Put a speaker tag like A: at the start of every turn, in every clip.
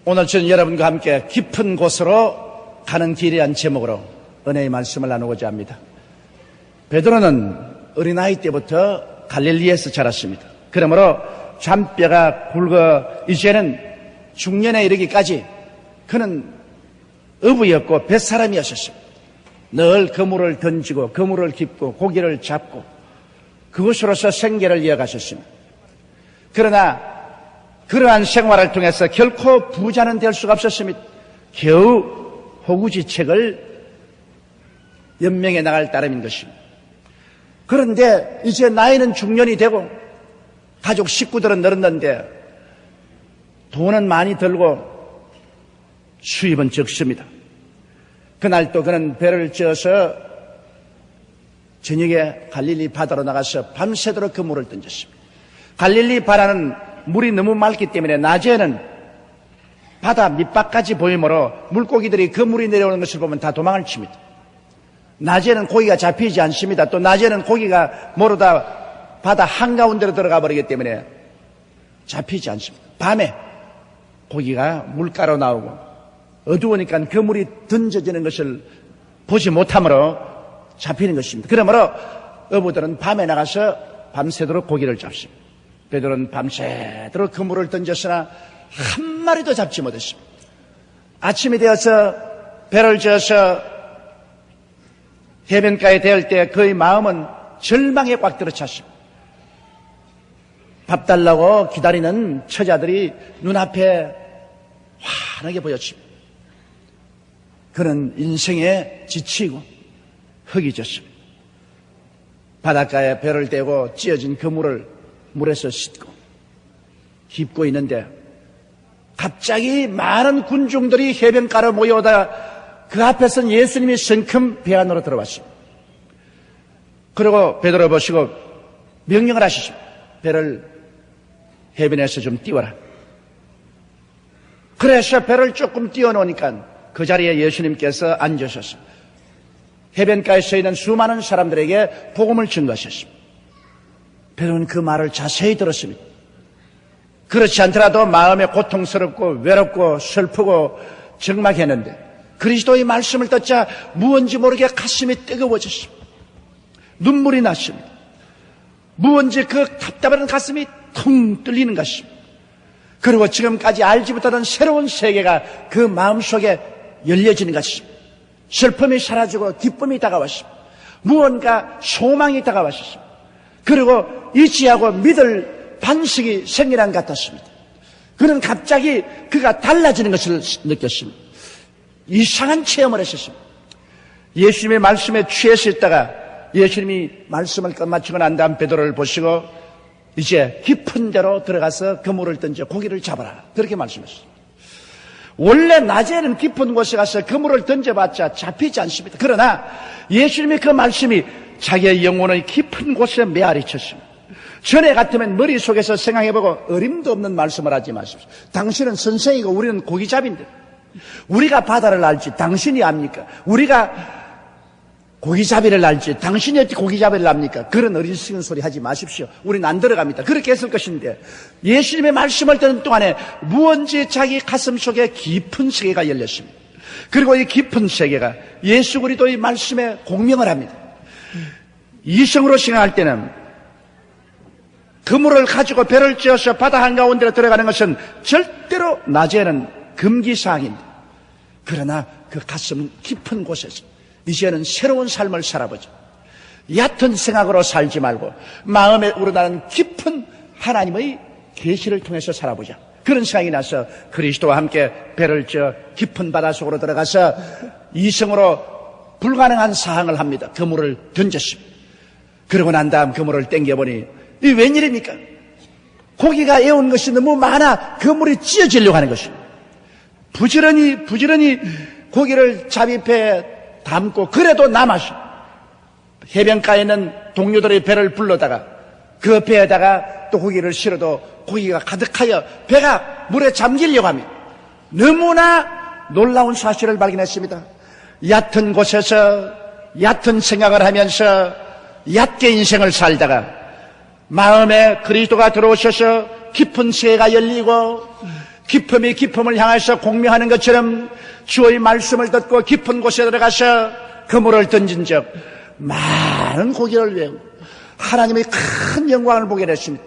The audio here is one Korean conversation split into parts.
A: 오늘 저는 여러분과 함께 깊은 곳으로 가는 길이란 제목으로 은혜의 말씀을 나누고자 합니다. 베드로는 어린아이 때부터 갈릴리에서 자랐습니다. 그러므로 잔뼈가 굵어 이제는 중년에 이르기까지 그는 어부였고 뱃사람이었습니다. 늘 그물을 던지고 그물을 깁고 고기를 잡고 그것으로서 생계를 이어가셨습니다. 그러나 그러한 생활을 통해서 결코 부자는 될 수가 없었습니다. 겨우 호구지책을 연명해 나갈 따름인 것입니다. 그런데 이제 나이는 중년이 되고 가족 식구들은 늘었는데 돈은 많이 들고 수입은 적습니다. 그날 또 그는 배를 지어서 저녁에 갈릴리 바다로 나가서 밤새도록 그물을 던졌습니다. 갈릴리 바다는 물이 너무 맑기 때문에 낮에는 바다 밑바까지 보이므로 물고기들이 그 물이 내려오는 것을 보면 다 도망을 칩니다. 낮에는 고기가 잡히지 않습니다. 또 낮에는 고기가 모르다 바다 한가운데로 들어가 버리기 때문에 잡히지 않습니다. 밤에 고기가 물가로 나오고 어두우니까 그 물이 던져지는 것을 보지 못하므로 잡히는 것입니다. 그러므로 어부들은 밤에 나가서 밤새도록 고기를 잡습니다. 베드로는 밤새도록 그물을 던졌으나 한 마리도 잡지 못했습니다. 아침이 되어서 배를 지어서 해변가에 대할 때 그의 마음은 절망에 꽉 들어찼습니다. 밥 달라고 기다리는 처자들이 눈앞에 환하게 보였습니다. 그는 인생에 지치고 허기졌습니다. 바닷가에 배를 대고 찧어진 그물을 물에서 씻고 깁고 있는데 갑자기 많은 군중들이 해변가로 모여오다 그 앞에선 예수님이 성큼 배 안으로 들어왔습니다. 그리고 베드로 보시고 명령을 하시십니다. 배를 해변에서 좀 띄워라. 그래서 배를 조금 띄워놓으니까 그 자리에 예수님께서 앉으셨습니다. 해변가에 서 있는 수많은 사람들에게 복음을 증거하셨습니다. 베드로는 그 말을 자세히 들었습니다. 그렇지 않더라도 마음에 고통스럽고 외롭고 슬프고 적막했는데 그리스도의 말씀을 듣자 무언지 모르게 가슴이 뜨거워졌습니다. 눈물이 났습니다. 무언지 그 답답한 가슴이 텅 뚫리는 것입니다. 그리고 지금까지 알지 못하던 새로운 세계가 그 마음속에 열려지는 것입니다. 슬픔이 사라지고 기쁨이 다가왔습니다. 무언가 소망이 다가왔습니다. 그리고 의지하고 믿을 반석이 생기는 것 같았습니다. 그는 갑자기 그가 달라지는 것을 느꼈습니다. 이상한 체험을 했었습니다. 예수님의 말씀에 취해서 있다가 예수님이 말씀을 끝마치고 난 다음 베드로를 보시고 이제 깊은 데로 들어가서 그물을 던져 고기를 잡아라. 그렇게 말씀했습니다. 원래 낮에는 깊은 곳에 가서 그물을 던져봤자 잡히지 않습니다. 그러나 예수님의 그 말씀이 자기의 영혼의 깊은 곳에 메아리쳤습니다. 전에 같으면 머릿속에서 생각해보고 어림도 없는 말씀을 하지 마십시오. 당신은 선생이고 우리는 고기잡인데 우리가 바다를 알지 당신이 압니까? 우리가 고기잡이를 알지 당신이 어떻게 고기잡이를 압니까? 그런 어리석은 소리 하지 마십시오. 우리는 안 들어갑니다. 그렇게 했을 것인데 예수님의 말씀을 듣는 동안에 무언지 자기 가슴 속에 깊은 세계가 열렸습니다. 그리고 이 깊은 세계가 예수 그리스도의 말씀에 공명을 합니다. 이성으로 생각할 때는 그물을 가지고 배를 찧어서 바다 한가운데로 들어가는 것은 절대로 낮에는 금기사항입니다. 그러나 그 가슴 깊은 곳에서 이제는 새로운 삶을 살아보자. 얕은 생각으로 살지 말고 마음에 우러나는 깊은 하나님의 계시를 통해서 살아보자. 그런 생각이 나서 그리스도와 함께 배를 쪄 깊은 바닷속으로 들어가서 이성으로 불가능한 사항을 합니다. 그물을 던졌습니다. 그러고 난 다음 그물을 당겨보니 이 웬일입니까? 고기가 애운 것이 너무 많아 그물이 찧어지려고 하는 것입니다. 부지런히 고기를 잡입해 담고 그래도 남았어. 해변가에 있는 동료들의 배를 불러다가 그 배에다가 또 고기를 실어도 고기가 가득하여 배가 물에 잠기려고 합니다. 너무나 놀라운 사실을 발견했습니다. 얕은 곳에서 얕은 생각을 하면서 얕게 인생을 살다가 마음에 그리스도가 들어오셔서 깊은 세계가 열리고 기품이 기품을 향해서 공명하는 것처럼 주의 말씀을 듣고 깊은 곳에 들어가서 그물을 던진 적 많은 고기를 외우고 하나님의 큰 영광을 보게 됐습니다.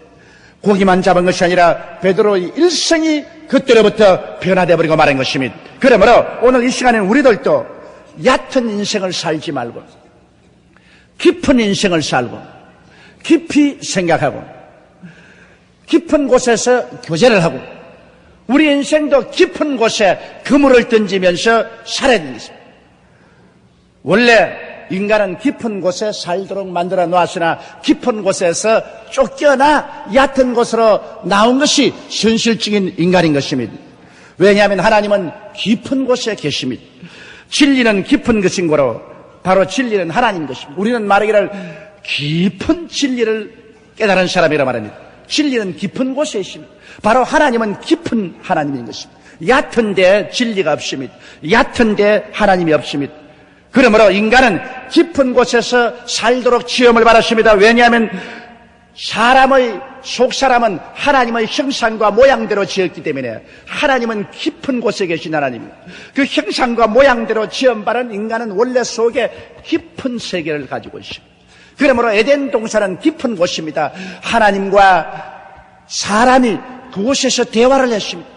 A: 고기만 잡은 것이 아니라 베드로의 일생이 그때로부터 변화되어 버리고 말한 것입니다. 그러므로 오늘 이 시간에는 우리들도 얕은 인생을 살지 말고 깊은 인생을 살고 깊이 생각하고 깊은 곳에서 교제를 하고 우리 인생도 깊은 곳에 그물을 던지면서 살아야 되는 것입니다. 원래 인간은 깊은 곳에 살도록 만들어 놓았으나 깊은 곳에서 쫓겨나 얕은 곳으로 나온 것이 현실적인 인간인 것입니다. 왜냐하면 하나님은 깊은 곳에 계십니다. 진리는 깊은 것인 거로 바로 진리는 하나님인 것입니다. 우리는 말하기를 깊은 진리를 깨달은 사람이라 말합니다. 진리는 깊은 곳에 있습니다. 바로 하나님은 깊은 하나님인 것입니다. 얕은 데 진리가 없습니다. 얕은 데 하나님이 없습니다. 그러므로 인간은 깊은 곳에서 살도록 지음을 받았습니다. 왜냐하면 속사람은 하나님의 형상과 모양대로 지었기 때문에 하나님은 깊은 곳에 계신 하나님입니다. 그 형상과 모양대로 지음받은 인간은 원래 속에 깊은 세계를 가지고 있습니다. 그러므로 에덴 동산은 깊은 곳입니다. 하나님과 사람이 그곳에서 대화를 했습니다.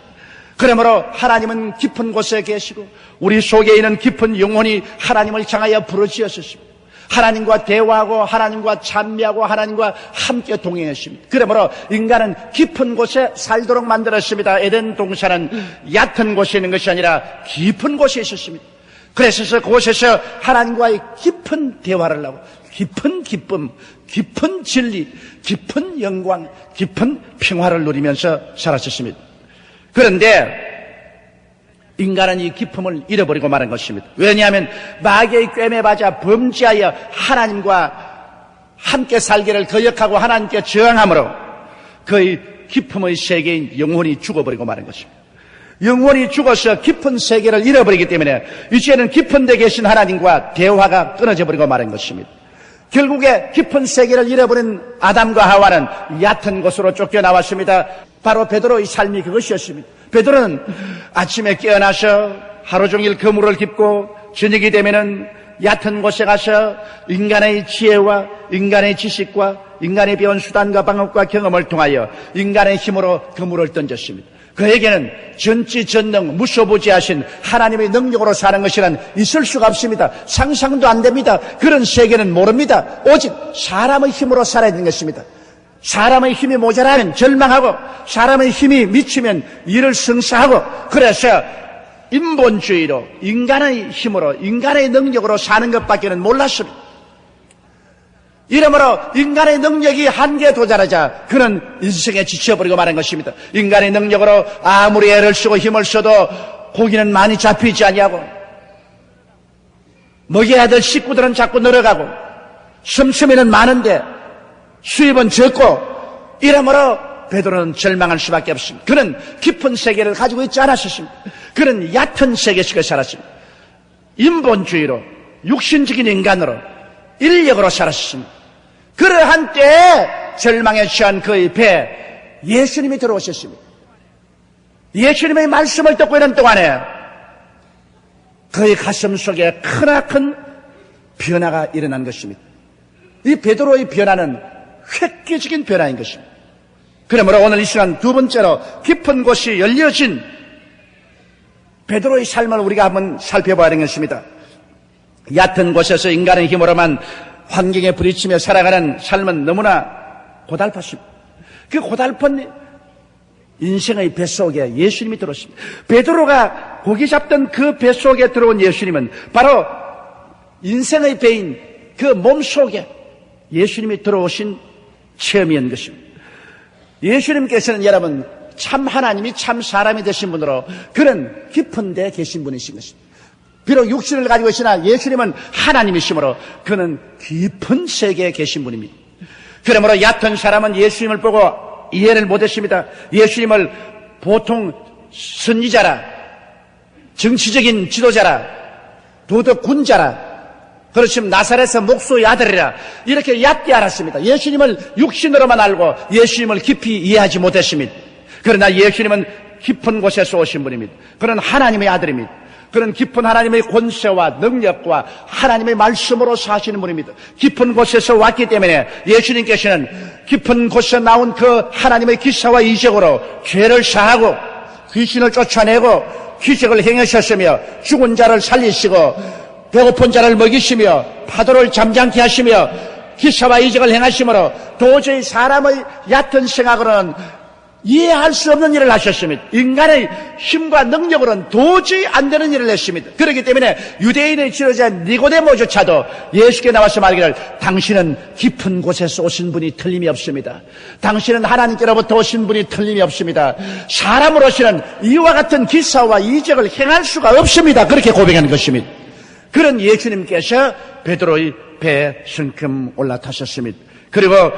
A: 그러므로 하나님은 깊은 곳에 계시고 우리 속에 있는 깊은 영혼이 하나님을 향하여 부르짖었습니다. 하나님과 대화하고 하나님과 찬미하고 하나님과 함께 동행했습니다. 그러므로 인간은 깊은 곳에 살도록 만들었습니다. 에덴 동산은 얕은 곳에 있는 것이 아니라 깊은 곳에 있었습니다. 그래서 그곳에서 하나님과의 깊은 대화를 하고 깊은 기쁨, 깊은 진리, 깊은 영광, 깊은 평화를 누리면서 살았었습니다. 그런데 인간은 이 기쁨을 잃어버리고 말한 것입니다. 왜냐하면 마귀의 꿰매 받아 범죄하여 하나님과 함께 살기를 거역하고 하나님께 저항함으로 그의 기쁨의 세계인 영혼이 죽어버리고 말한 것입니다. 영혼이 죽어서 깊은 세계를 잃어버리기 때문에 이제는 깊은 데 계신 하나님과 대화가 끊어져 버리고 말한 것입니다. 결국에 깊은 세계를 잃어버린 아담과 하와는 얕은 곳으로 쫓겨나왔습니다. 바로 베드로의 삶이 그것이었습니다. 베드로는 아침에 깨어나서 하루 종일 그물을 깁고 저녁이 되면은 얕은 곳에 가서 인간의 지혜와 인간의 지식과 인간의 배운 수단과 방법과 경험을 통하여 인간의 힘으로 그물을 던졌습니다. 그에게는 전지전능 무소부지하신 하나님의 능력으로 사는 것이란 있을 수가 없습니다. 상상도 안 됩니다. 그런 세계는 모릅니다. 오직 사람의 힘으로 살아야 되는 것입니다. 사람의 힘이 모자라면 절망하고 사람의 힘이 미치면 이를 성사하고 그래서 인본주의로 인간의 힘으로 인간의 능력으로 사는 것밖에는 몰랐습니다. 이러므로 인간의 능력이 한계에 도달하자 그는 인생에 지쳐버리고 말한 것입니다. 인간의 능력으로 아무리 애를 쓰고 힘을 써도 고기는 많이 잡히지 아니하고 먹여야 될 식구들은 자꾸 늘어가고 씀씀이는 많은데 수입은 적고 이러므로 베드로는 절망할 수밖에 없습니다. 그는 깊은 세계를 가지고 있지 않았습니다. 그는 얕은 세계 속에 살았습니다. 인본주의로 육신적인 인간으로 인력으로 살았습니다. 그러한 때에 절망에 취한 그의 배에 예수님이 들어오셨습니다. 예수님의 말씀을 듣고 있는 동안에 그의 가슴 속에 크나큰 변화가 일어난 것입니다. 이 베드로의 변화는 획기적인 변화인 것입니다. 그러므로 오늘 이 시간 두 번째로 깊은 곳이 열려진 베드로의 삶을 우리가 한번 살펴봐야 하는 것입니다. 얕은 곳에서 인간의 힘으로만 환경에 부딪히며 살아가는 삶은 너무나 고달팠습니다. 그 고달픈 인생의 뱃속에 예수님이 들어왔습니다. 베드로가 고기 잡던 그 뱃속에 들어온 예수님은 바로 인생의 배인 그 몸속에 예수님이 들어오신 체험이었는 것입니다. 예수님께서는 여러분 참 하나님이 참 사람이 되신 분으로 그는 깊은 데 계신 분이신 것입니다. 비록 육신을 가지고 있으나 예수님은 하나님이시므로 그는 깊은 세계에 계신 분입니다. 그러므로 얕은 사람은 예수님을 보고 이해를 못했습니다. 예수님을 보통 선지자라, 정치적인 지도자라, 도덕군자라, 그렇지만 나사렛의 목수의 아들이라 이렇게 얕게 알았습니다. 예수님을 육신으로만 알고 예수님을 깊이 이해하지 못했습니다. 그러나 예수님은 깊은 곳에서 오신 분입니다. 그는 하나님의 아들입니다. 그는 깊은 하나님의 권세와 능력과 하나님의 말씀으로 사시는 분입니다. 깊은 곳에서 왔기 때문에 예수님께서는 깊은 곳에서 나온 그 하나님의 기사와 이적으로 죄를 사하고 귀신을 쫓아내고 기적을 행하셨으며 죽은 자를 살리시고 배고픈 자를 먹이시며 파도를 잠잠케 하시며 기사와 이적을 행하심으로 도저히 사람의 얕은 생각으로는 이해할 수 없는 일을 하셨습니다. 인간의 힘과 능력으로는 도저히 안 되는 일을 했습니다. 그렇기 때문에 유대인의 지도자 니고데모조차도 예수께 나와서 말하기를 당신은 깊은 곳에서 오신 분이 틀림이 없습니다. 당신은 하나님께로부터 오신 분이 틀림이 없습니다. 사람으로서는 이와 같은 기사와 이적을 행할 수가 없습니다. 그렇게 고백하는 것입니다. 그런 예수님께서 베드로의 배에 성큼 올라타셨습니다. 그리고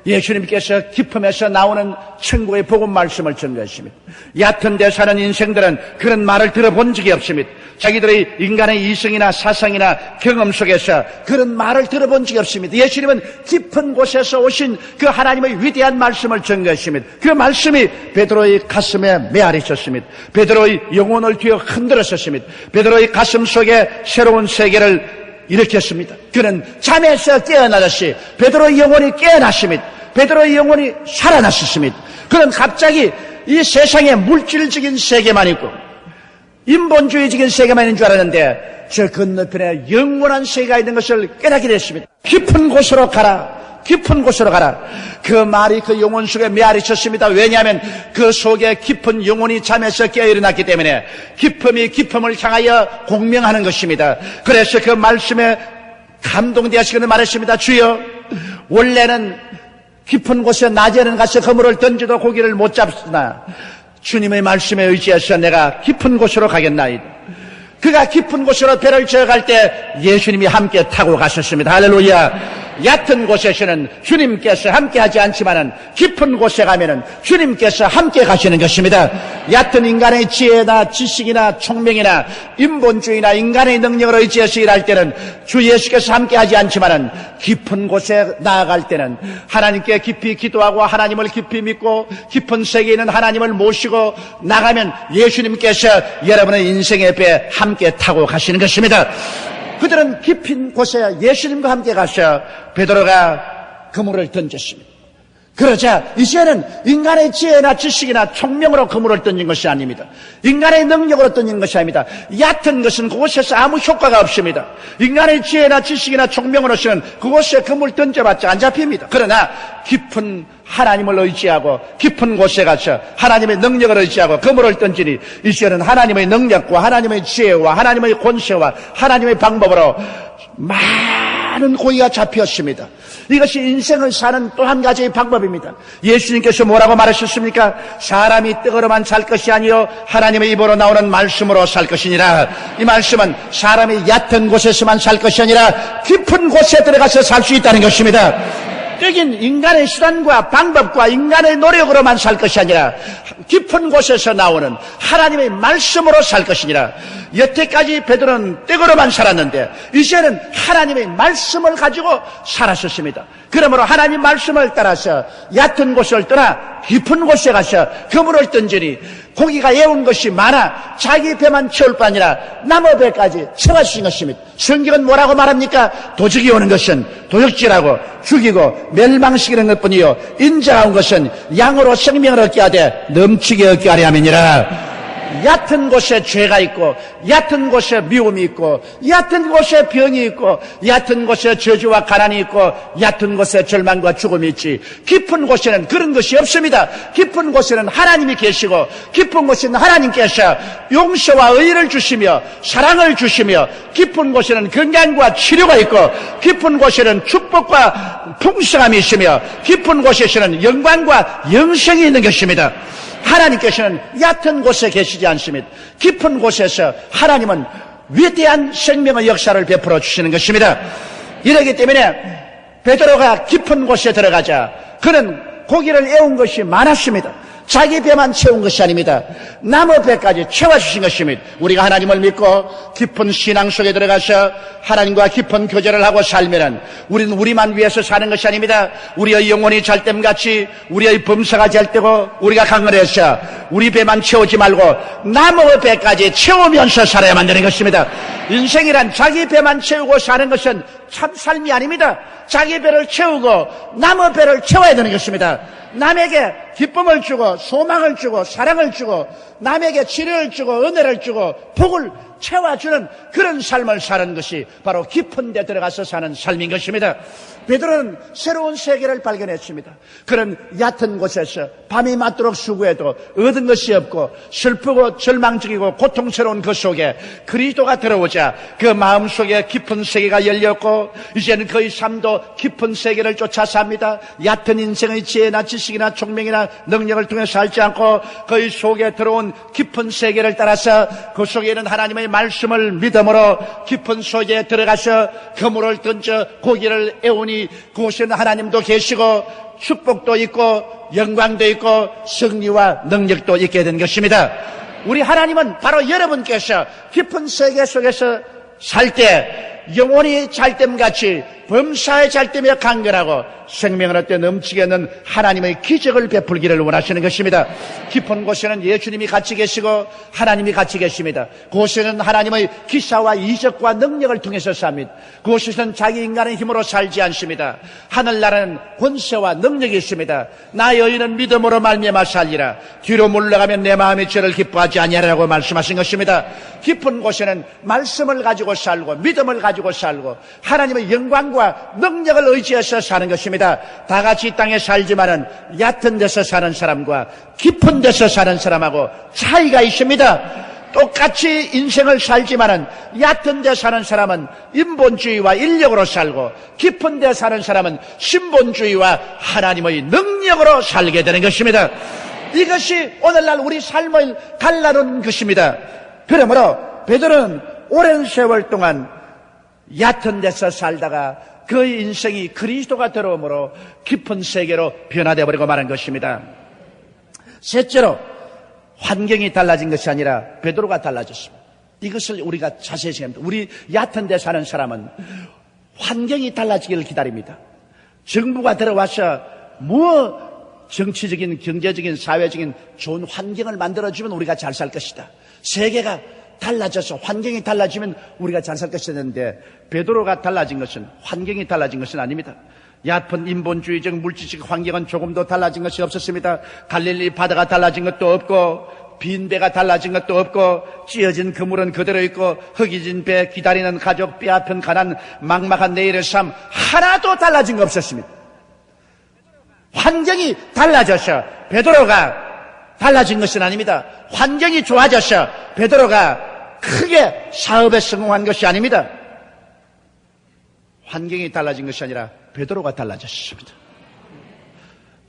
A: 예수님께서 기쁨에서 나오는 천국의 복음 말씀을 전가했습니다. 얕은 데 사는 인생들은 그런 말을 들어본 적이 없습니다. 자기들의 인간의 이성이나 사상이나 경험 속에서 그런 말을 들어본 적이 없습니다. 예수님은 깊은 곳에서 오신 그 하나님의 위대한 말씀을 전가했습니다. 그 말씀이 베드로의 가슴에 메아리쳤습니다. 베드로의 영혼을 뒤어 흔들었었습니다. 베드로의 가슴 속에 새로운 세계를 일으켰습니다. 그는 잠에서 깨어나듯이 베드로의 영혼이 깨어났습니다. 베드로의 영혼이 살아났습니다. 그는 갑자기 이 세상에 물질적인 세계만 있고 인본주의적인 세계만 있는 줄 알았는데 저 건너편에 영원한 세계가 있는 것을 깨닫게 됐습니다. 깊은 곳으로 가라. 깊은 곳으로 가라. 그 말이 그 영혼 속에 메아리쳤습니다. 왜냐하면 그 속에 깊은 영혼이 잠에서 깨어 일어났기 때문에 기쁨이 기쁨을 향하여 공명하는 것입니다. 그래서 그 말씀에 감동되어서 말했습니다. 주여, 원래는 깊은 곳에 낮에는 가서 그물을 던져도 고기를 못 잡으나 주님의 말씀에 의지해서 내가 깊은 곳으로 가겠나이다. 그가 깊은 곳으로 배를 저어갈 때 예수님이 함께 타고 가셨습니다. 할렐루야. 얕은 곳에서는 주님께서 함께 하지 않지만은 깊은 곳에 가면은 주님께서 함께 가시는 것입니다. 얕은 인간의 지혜나 지식이나 총명이나 인본주의나 인간의 능력을 의지해서 일할 때는 주 예수께서 함께 하지 않지만은 깊은 곳에 나아갈 때는 하나님께 깊이 기도하고 하나님을 깊이 믿고 깊은 세계에 있는 하나님을 모시고 나가면 예수님께서 여러분의 인생의 배에 함께 타고 가시는 것입니다. 그들은 깊은 곳에 예수님과 함께 가서 베드로가 그물을 던졌습니다. 그러자 이제는 인간의 지혜나 지식이나 총명으로 그물을 던진 것이 아닙니다. 인간의 능력으로 던진 것이 아닙니다. 얕은 것은 그곳에서 아무 효과가 없습니다. 인간의 지혜나 지식이나 총명으로서는 그곳에 그물 던져봤자 안 잡힙니다. 그러나 깊은 하나님을 의지하고 깊은 곳에 가서 하나님의 능력을 의지하고 그물을 던지니 이제는 하나님의 능력과 하나님의 지혜와 하나님의 권세와 하나님의 방법으로 많은 고기가 잡혔습니다. 이것이 인생을 사는 또 한 가지의 방법입니다. 예수님께서 뭐라고 말하셨습니까? 사람이 떡으로만 살 것이 아니요 하나님의 입으로 나오는 말씀으로 살 것이니라. 이 말씀은 사람이 얕은 곳에서만 살 것이 아니라 깊은 곳에 들어가서 살 수 있다는 것입니다. 떡인 인간의 수단과 방법과 인간의 노력으로만 살 것이 아니라 깊은 곳에서 나오는 하나님의 말씀으로 살 것이니라. 여태까지 베드로는 떡으로만 살았는데 이제는 하나님의 말씀을 가지고 살았었습니다. 그러므로 하나님 말씀을 따라서 얕은 곳을 떠나 깊은 곳에 가서 그물을 던지니 고기가 애운 것이 많아 자기 배만 채울 뿐 아니라 남의 배까지 채울 수 있는 것입니다. 성경은 뭐라고 말합니까? 도적이 오는 것은 도적질하고 죽이고 멸망시키는 것뿐이요 인자가 온 것은 양으로 생명을 얻게 하되 넘치게 얻게 하려 함이니라. 얕은 곳에 죄가 있고 얕은 곳에 미움이 있고 얕은 곳에 병이 있고 얕은 곳에 저주와 가난이 있고 얕은 곳에 절망과 죽음이 있지 깊은 곳에는 그런 것이 없습니다. 깊은 곳에는 하나님이 계시고 깊은 곳에는 하나님께서 용서와 의를 주시며 사랑을 주시며 깊은 곳에는 건강과 치료가 있고 깊은 곳에는 축복과 풍성함이 있으며 깊은 곳에서는 영광과 영생이 있는 것입니다. 하나님께서는 얕은 곳에 계시지 않습니다. 깊은 곳에서 하나님은 위대한 생명의 역사를 베풀어 주시는 것입니다. 이러기 때문에 베드로가 깊은 곳에 들어가자 그는 고기를 애운 것이 많았습니다. 자기 배만 채운 것이 아닙니다. 남의 배까지 채워주신 것입니다. 우리가 하나님을 믿고 깊은 신앙 속에 들어가서 하나님과 깊은 교제를 하고 살면은 우리는 우리만 위해서 사는 것이 아닙니다. 우리의 영혼이 잘됨같이 우리의 범사가 잘되고 우리가 강건해서 우리 배만 채우지 말고 남의 배까지 채우면서 살아야만 되는 것입니다. 인생이란 자기 배만 채우고 사는 것은 참 삶이 아닙니다. 자기 배를 채우고 남의 배를 채워야 되는 것입니다. 남에게 기쁨을 주고 소망을 주고 사랑을 주고 남에게 치료를 주고 은혜를 주고 복을 채워주는 그런 삶을 사는 것이 바로 깊은 데 들어가서 사는 삶인 것입니다. 베드로는 새로운 세계를 발견했습니다. 그런 얕은 곳에서 밤이 맞도록 수고해도 얻은 것이 없고 슬프고 절망적이고 고통스러운 그 속에 그리스도가 들어오자 그 마음속에 깊은 세계가 열렸고 이제는 그의 삶도 깊은 세계를 쫓아 삽니다. 얕은 인생의 지혜나 지식이나 총명이나 능력을 통해 살지 않고 그의 속에 들어온 깊은 세계를 따라서 그 속에는 하나님의 말씀을 믿음으로 깊은 속에 들어가서 그물을 던져 고기를 애우니 그곳에는 하나님도 계시고 축복도 있고 영광도 있고 승리와 능력도 있게 된 것입니다. 우리 하나님은 바로 여러분께서 깊은 세계 속에서 살 때 영혼이 잘됨같이 범사의 잘됨에 강건하고 생명을 얻되 넘치게 하는 하나님의 기적을 베풀기를 원하시는 것입니다. 깊은 곳에는 예수님이 같이 계시고 하나님이 같이 계십니다. 그곳에는 하나님의 기사와 이적과 능력을 통해서 삽니다. 그곳에서는 자기 인간의 힘으로 살지 않습니다. 하늘나라는 권세와 능력이 있습니다. 나 여인은 믿음으로 말미암아 살리라. 뒤로 물러가면 내 마음이 저를 기뻐하지 아니하리라고 말씀하신 것입니다. 깊은 곳에는 말씀을 가지고 살고 믿음을 가지고 살고 하나님의 영광과 능력을 의지해서 사는 것입니다. 다 같이 이 땅에 살지만은 얕은 데서 사는 사람과 깊은 데서 사는 사람하고 차이가 있습니다. 똑같이 인생을 살지만은 얕은 데 사는 사람은 인본주의와 인력으로 살고 깊은 데 사는 사람은 신본주의와 하나님의 능력으로 살게 되는 것입니다. 이것이 오늘날 우리 삶을 갈라놓은 것입니다. 그러므로 베드로는 오랜 세월 동안 얕은 데서 살다가 그의 인생이 그리스도가 들어오므로 깊은 세계로 변화되어 버리고 마는 것입니다. 셋째로 환경이 달라진 것이 아니라 베드로가 달라졌습니다. 이것을 우리가 자세히 생각합니다. 우리 얕은 데 사는 사람은 환경이 달라지기를 기다립니다. 정부가 들어와서 정치적인 경제적인 사회적인 좋은 환경을 만들어주면 우리가 잘 살 것이다. 세계가 달라져서 환경이 달라지면 우리가 잘 살 것이 되는데 베드로가 달라진 것은 환경이 달라진 것은 아닙니다. 얕은 인본주의적 물질적 환경은 조금도 달라진 것이 없었습니다. 갈릴리 바다가 달라진 것도 없고 빈배가 달라진 것도 없고 찢어진 그물은 그대로 있고 흙이진 배 기다리는 가족 뼈아픈 가난 막막한 내일의 삶 하나도 달라진 거 없었습니다. 환경이 달라져서 베드로가 달라진 것은 아닙니다. 환경이 좋아져서 베드로가 크게 사업에 성공한 것이 아닙니다. 환경이 달라진 것이 아니라 베드로가 달라졌습니다.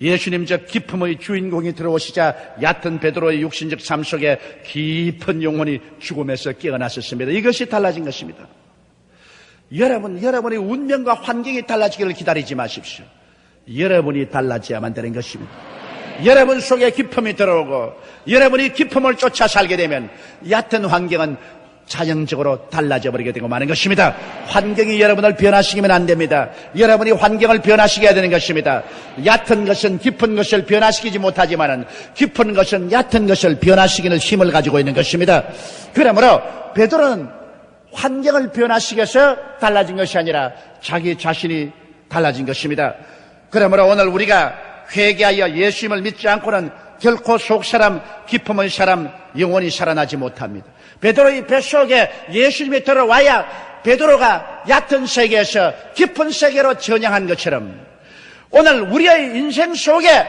A: 예수님 저 기품의 주인공이 들어오시자 얕은 베드로의 육신적 삶 속에 깊은 영혼이 죽음에서 깨어났었습니다. 이것이 달라진 것입니다. 여러분의 운명과 환경이 달라지기를 기다리지 마십시오. 여러분이 달라져야만 되는 것입니다. 여러분 속에 기쁨이 들어오고 여러분이 기쁨을 쫓아 살게 되면 얕은 환경은 자연적으로 달라져 버리게 되고 마는 것입니다. 환경이 여러분을 변화시키면 안 됩니다. 여러분이 환경을 변화시켜야 되는 것입니다. 얕은 것은 깊은 것을 변화시키지 못하지만은 깊은 것은 얕은 것을 변화시키는 힘을 가지고 있는 것입니다. 그러므로 베드로는 환경을 변화시켜서 달라진 것이 아니라 자기 자신이 달라진 것입니다. 그러므로 오늘 우리가 회개하여 예수님을 믿지 않고는 결코 속사람, 기쁨의 사람, 영원히 살아나지 못합니다. 베드로의 뱃속에 예수님이 들어와야 베드로가 얕은 세계에서 깊은 세계로 전향한 것처럼 오늘 우리의 인생 속에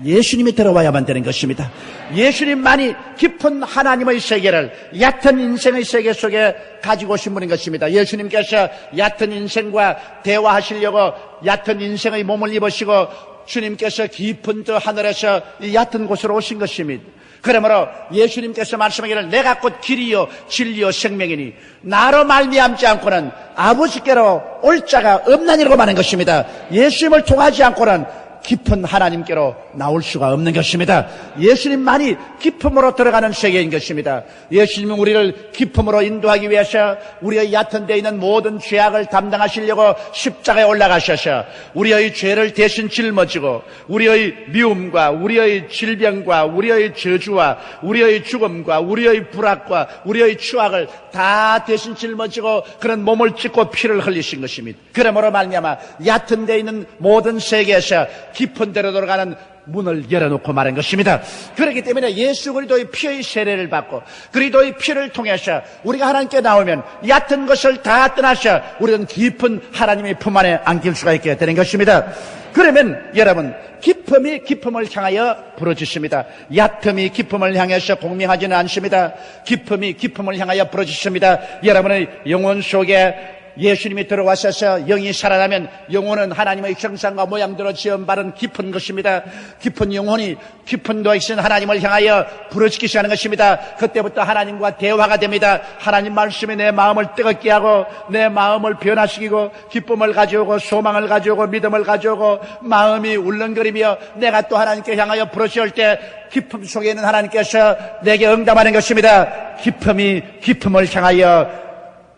A: 예수님이 들어와야만 되는 것입니다. 예수님만이 깊은 하나님의 세계를 얕은 인생의 세계 속에 가지고 오신 분인 것입니다. 예수님께서 얕은 인생과 대화하시려고 얕은 인생의 몸을 입으시고 주님께서 깊은 저 하늘에서 이 얕은 곳으로 오신 것입니다. 그러므로 예수님께서 말씀하기를 내가 곧 길이요 진리요 생명이니 나로 말미암지 않고는 아버지께로 올 자가 없나니라고 말하는 것입니다. 예수님을 통하지 않고는 깊은 하나님께로 나올 수가 없는 것입니다. 예수님만이 깊음으로 들어가는 세계인 것입니다. 예수님은 우리를 깊음으로 인도하기 위해서 우리의 얕은 데 있는 모든 죄악을 담당하시려고 십자가에 올라가셔서 우리의 죄를 대신 짊어지고 우리의 미움과 우리의 질병과 우리의 저주와 우리의 죽음과 우리의 불악과 우리의 추악을 다 대신 짊어지고 그런 몸을 찢고 피를 흘리신 것입니다. 그러므로 말미암아 얕은 데 있는 모든 세계에서 깊은 데로 들어가는 문을 열어놓고 말한 것입니다. 그렇기 때문에 예수 그리스도의 피의 세례를 받고 그리스도의 피를 통해서 우리가 하나님께 나오면 얕은 것을 다 떠나서 우리는 깊은 하나님의 품 안에 안길 수가 있게 되는 것입니다. 그러면 여러분, 깊음이 깊음을 향하여 부러지십니다. 얕음이 깊음을 향해서 공명하지는 않습니다. 깊음이 깊음을 향하여 부러지십니다. 여러분의 영혼 속에 예수님이 들어와셔서 영이 살아나면 영혼은 하나님의 형상과 모양대로 지음받은 깊은 것입니다. 깊은 영혼이 깊은 도이신 하나님을 향하여 부르짖기 시작하는 것입니다. 그때부터 하나님과 대화가 됩니다. 하나님 말씀이 내 마음을 뜨겁게 하고 내 마음을 변화시키고 기쁨을 가져오고 소망을 가져오고 믿음을 가져오고 마음이 울렁거리며 내가 또 하나님께 향하여 부르짖을 때 기쁨 속에 있는 하나님께서 내게 응답하는 것입니다. 기쁨이 기쁨을 향하여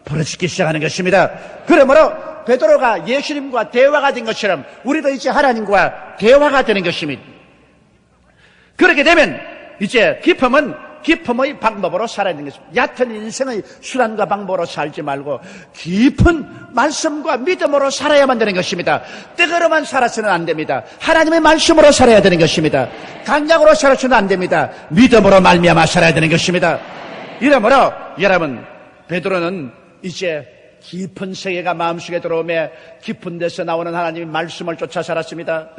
A: 부르짖기 시작하는 것입니다. 그러므로 베드로가 예수님과 대화가 된 것처럼 우리도 이제 하나님과 대화가 되는 것입니다. 그렇게 되면 이제 기쁨은 기쁨의 방법으로 살아야 되는 것입니다. 얕은 인생의 수단과 방법으로 살지 말고 깊은 말씀과 믿음으로 살아야만 되는 것입니다. 뜨거로만 살아서는 안 됩니다. 하나님의 말씀으로 살아야 되는 것입니다. 강약으로 살아서는 안 됩니다. 믿음으로 말미암아 살아야 되는 것입니다. 이러므로 여러분, 베드로는 이제 깊은 세계가 마음속에 들어오며 깊은 데서 나오는 하나님의 말씀을 쫓아 살았습니다.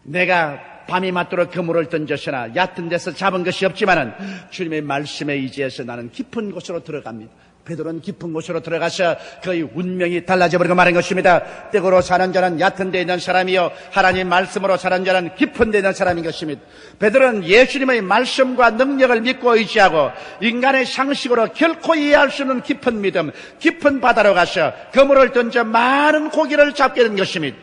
A: 내가 밤이 맞도록 그물을 던졌으나 얕은 데서 잡은 것이 없지만은 주님의 말씀에 의지해서 나는 깊은 곳으로 들어갑니다. 베드로는 깊은 곳으로 들어가서 그의 운명이 달라져 버리고 말한 것입니다. 뜨거로 사는 자는 얕은 데 있는 사람이요 하나님의 말씀으로 사는 자는 깊은 데 있는 사람인 것입니다. 베드로는 예수님의 말씀과 능력을 믿고 의지하고 인간의 상식으로 결코 이해할 수 없는 깊은 믿음, 깊은 바다로 가서 그물을 던져 많은 고기를 잡게 된 것입니다.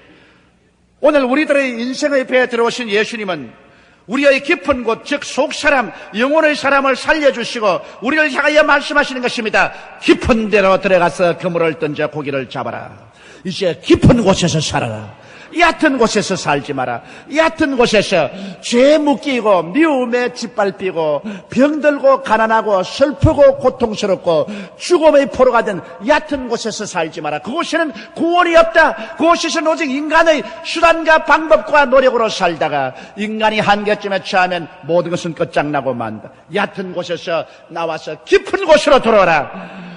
A: 오늘 우리들의 인생의 배에 들어오신 예수님은 우리의 깊은 곳, 즉 속사람, 영혼의 사람을 살려주시고 우리를 향하여 말씀하시는 것입니다. 깊은 데로 들어가서 그물을 던져 고기를 잡아라. 이제 깊은 곳에서 살아라. 얕은 곳에서 살지 마라. 얕은 곳에서 죄 묶이고 미움에 짓밟히고 병들고 가난하고 슬프고 고통스럽고 죽음의 포로가 된 얕은 곳에서 살지 마라. 그곳에는 구원이 없다. 그곳에서는 오직 인간의 수단과 방법과 노력으로 살다가 인간이 한계점에 처하면 모든 것은 끝장나고 만다. 얕은 곳에서 나와서 깊은 곳으로 들어오라.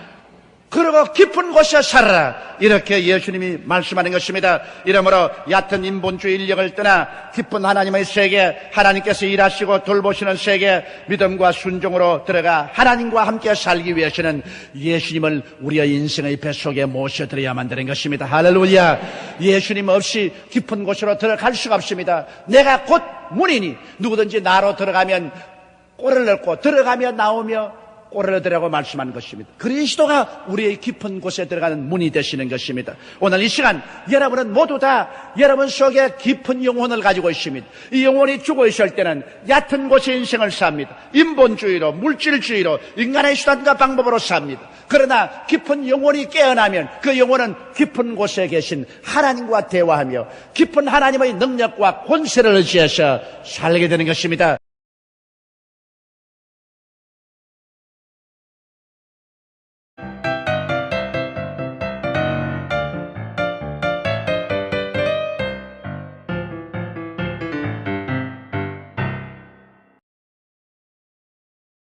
A: 그리고 깊은 곳에 살아라. 이렇게 예수님이 말씀하는 것입니다. 이러므로 얕은 인본주의 인력을 떠나 깊은 하나님의 세계, 하나님께서 일하시고 돌보시는 세계, 믿음과 순종으로 들어가 하나님과 함께 살기 위해서는 예수님을 우리의 인생의 뱃속에 모셔드려야만 되는 것입니다. 할렐루야. 예수님 없이 깊은 곳으로 들어갈 수가 없습니다. 내가 곧 문이니 누구든지 나로 들어가면 꼴을 넣고 들어가며 나오며 꼴을 얻으라고 말씀하는 것입니다. 그리스도가 우리의 깊은 곳에 들어가는 문이 되시는 것입니다. 오늘 이 시간 여러분은 모두 다 여러분 속에 깊은 영혼을 가지고 있습니다. 이 영혼이 죽어 있을 때는 얕은 곳에 인생을 삽니다. 인본주의로, 물질주의로, 인간의 수단과 방법으로 삽니다. 그러나 깊은 영혼이 깨어나면 그 영혼은 깊은 곳에 계신 하나님과 대화하며 깊은 하나님의 능력과 권세를 의지해서 살게 되는 것입니다.